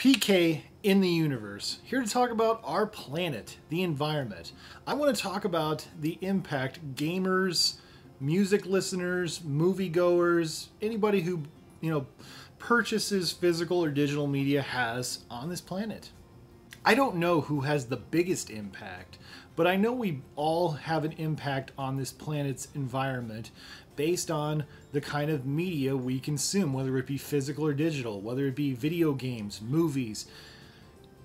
PK in the universe, here to talk about our planet, the environment. I want to talk about the impact gamers, music listeners, moviegoers, anybody who, purchases physical or digital media has on this planet. I don't know who has the biggest impact, but I know we all have an impact on this planet's environment based on the kind of media we consume, whether it be physical or digital, whether it be video games, movies,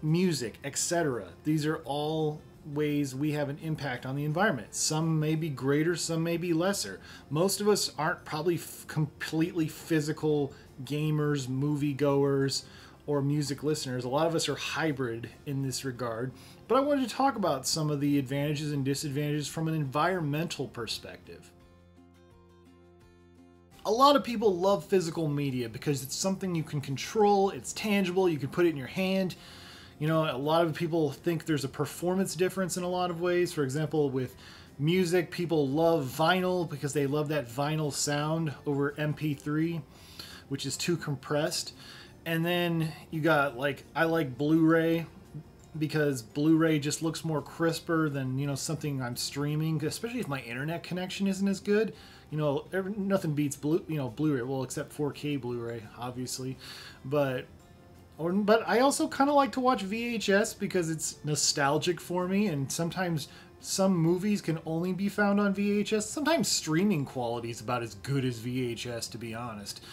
music, etc. These are all ways we have an impact on the environment. Some may be greater, some may be lesser. Most of us aren't probably completely physical gamers, moviegoers, or music listeners. A lot of us are hybrid in this regard. But I wanted to talk about some of the advantages and disadvantages from an environmental perspective. A lot of people love physical media because it's something you can control, it's tangible, you can put it in your hand. A lot of people think there's a performance difference in a lot of ways. For example, with music, people love vinyl because they love that vinyl sound over MP3, which is too compressed. And then you got I like Blu-ray because Blu-ray just looks more crisper than, something I'm streaming, especially if my internet connection isn't as good. Nothing beats Blu-ray, well, except 4K Blu-ray, obviously. But I also kind of like to watch VHS because it's nostalgic for me, and sometimes some movies can only be found on VHS. Sometimes streaming quality is about as good as VHS, to be honest.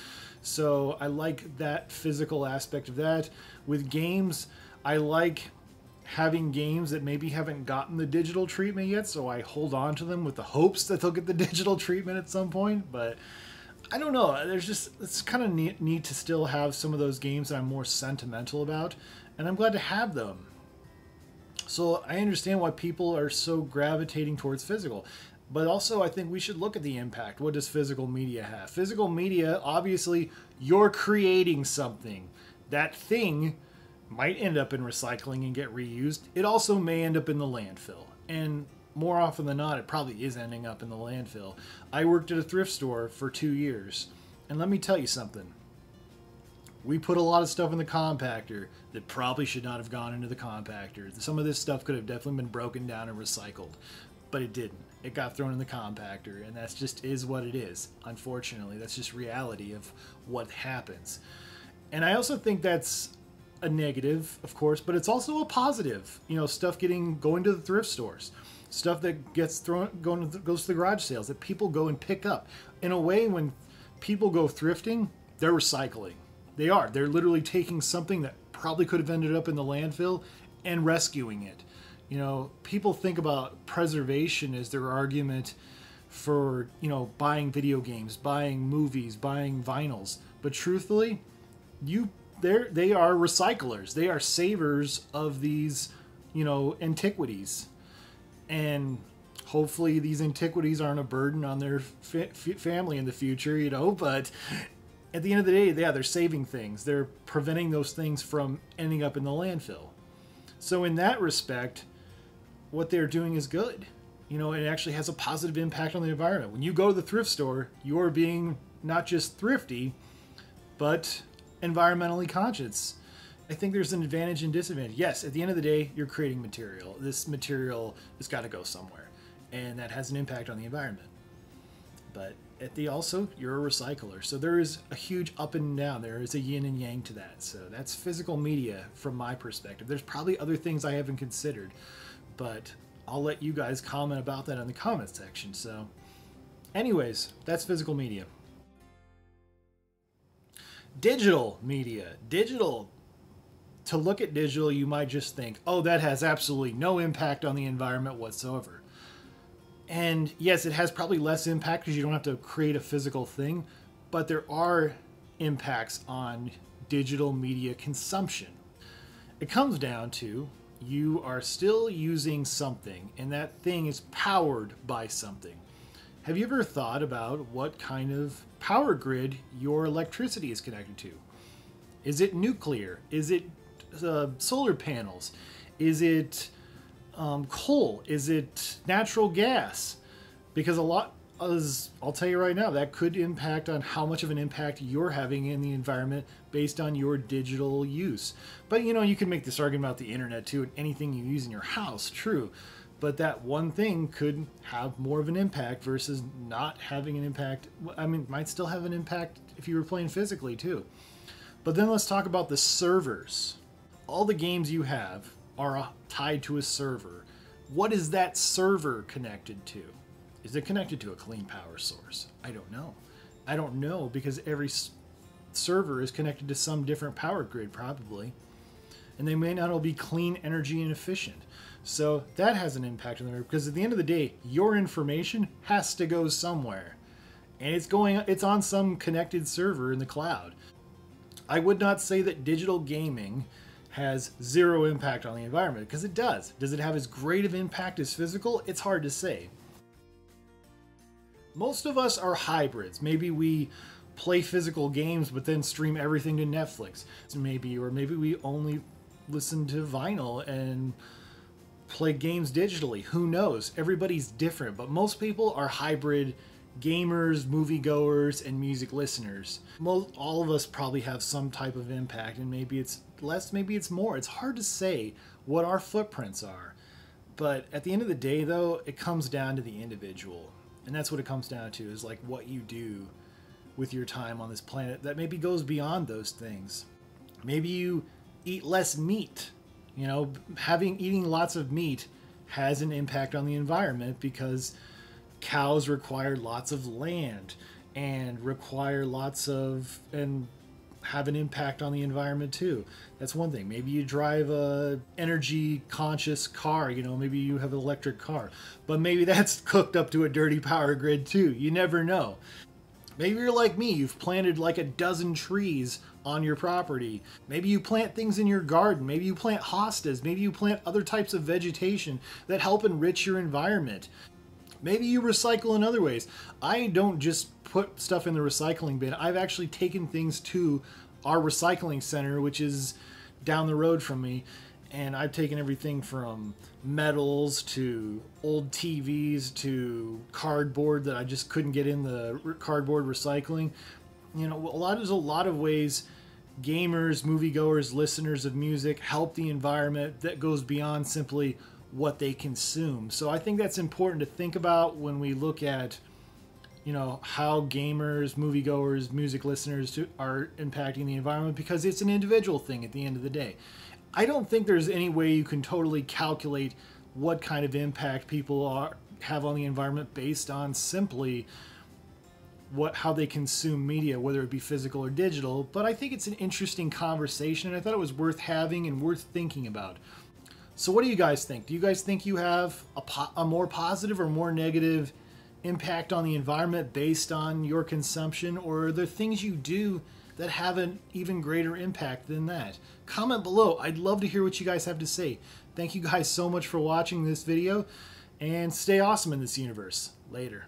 So I like that physical aspect of that. With games, I like having games that maybe haven't gotten the digital treatment yet, so I hold on to them with the hopes that they'll get the digital treatment at some point. But I don't know, it's kind of neat to still have some of those games that I'm more sentimental about, and I'm glad to have them. So I understand why people are so gravitating towards physical. But also, I think we should look at the impact. What does physical media have? Physical media, obviously, you're creating something. That thing might end up in recycling and get reused. It also may end up in the landfill. And more often than not, it probably is ending up in the landfill. I worked at a thrift store for 2 years. And let me tell you something. We put a lot of stuff in the compactor that probably should not have gone into the compactor. Some of this stuff could have definitely been broken down and recycled. But it didn't. It got thrown in the compactor, and that's just is what it is. Unfortunately, that's just reality of what happens. And I also think that's a negative, of course, but it's also a positive. Stuff going to the thrift stores, stuff that gets goes to the garage sales that people go and pick up. In a way, when people go thrifting, they're recycling. They are. They're literally taking something that probably could have ended up in the landfill and rescuing it. People think about preservation as their argument for, buying video games, buying movies, buying vinyls. But truthfully, they are recyclers. They are savers of these, antiquities. And hopefully these antiquities aren't a burden on their family in the future, but at the end of the day, they're saving things. They're preventing those things from ending up in the landfill. So in that respect, what they're doing is good. It actually has a positive impact on the environment. When you go to the thrift store, you're being not just thrifty, but environmentally conscious. I think there's an advantage and disadvantage. Yes, at the end of the day, you're creating material. This material has got to go somewhere, and that has an impact on the environment. But also, you're a recycler. So there is a huge up and down. There is a yin and yang to that. So that's physical media from my perspective. There's probably other things I haven't considered, but I'll let you guys comment about that in the comment section. So anyways, that's physical media. Digital media. To look at digital, you might just think, oh, that has absolutely no impact on the environment whatsoever. And yes, it has probably less impact because you don't have to create a physical thing, but there are impacts on digital media consumption. It comes down to you are still using something, and that thing is powered by something. Have you ever thought about what kind of power grid your electricity is connected to? Is it nuclear? Is it solar panels? Is it coal? Is it natural gas? Because a lot as I'll tell you right now, that could impact on how much of an impact you're having in the environment based on your digital use. But you know, you can make this argument about the internet too, and anything you use in your house, true. But that one thing could have more of an impact versus not having an impact. I mean, it might still have an impact if you were playing physically too. But then let's talk about the servers. All the games you have are tied to a server. What is that server connected to? Is it connected to a clean power source? I don't know. I don't know because every server is connected to some different power grid probably. And they may not all be clean energy and efficient. So that has an impact on them because at the end of the day, your information has to go somewhere. And it's on some connected server in the cloud. I would not say that digital gaming has zero impact on the environment because it does. Does it have as great of impact as physical? It's hard to say. Most of us are hybrids. Maybe we play physical games but then stream everything to Netflix. Or maybe we only listen to vinyl and play games digitally. Who knows? Everybody's different, but most people are hybrid gamers, moviegoers, and music listeners. All of us probably have some type of impact, and maybe it's less, maybe it's more. It's hard to say what our footprints are. But at the end of the day, though, it comes down to the individual. And that's what it comes down to, is like what you do with your time on this planet that maybe goes beyond those things. Maybe you eat less meat. You know, eating lots of meat has an impact on the environment because cows require lots of land and have an impact on the environment too. That's one thing. Maybe you drive a energy conscious car, you know, maybe you have an electric car, but maybe that's hooked up to a dirty power grid too. You never know. Maybe you're like me, you've planted like a dozen trees on your property. Maybe you plant things in your garden. Maybe you plant hostas. Maybe you plant other types of vegetation that help enrich your environment. Maybe you recycle in other ways. I don't just put stuff in the recycling bin. I've actually taken things to our recycling center, which is down the road from me, and I've taken everything from metals to old TVs to cardboard that I just couldn't get in the cardboard recycling. You know, there's a lot of ways gamers, moviegoers, listeners of music help the environment that goes beyond simply what they consume. So I think that's important to think about when we look at, you know, how gamers, moviegoers, music listeners are impacting the environment, because it's an individual thing at the end of the day. I don't think there's any way you can totally calculate what kind of impact people have on the environment based on simply how they consume media, whether it be physical or digital. But I think it's an interesting conversation, and I thought it was worth having and worth thinking about. So what do you guys think? Do you guys think you have a more positive or more negative impact on the environment based on your consumption, or are there things you do that have an even greater impact than that? Comment below. I'd love to hear what you guys have to say. Thank you guys so much for watching this video, and stay awesome in this universe. Later.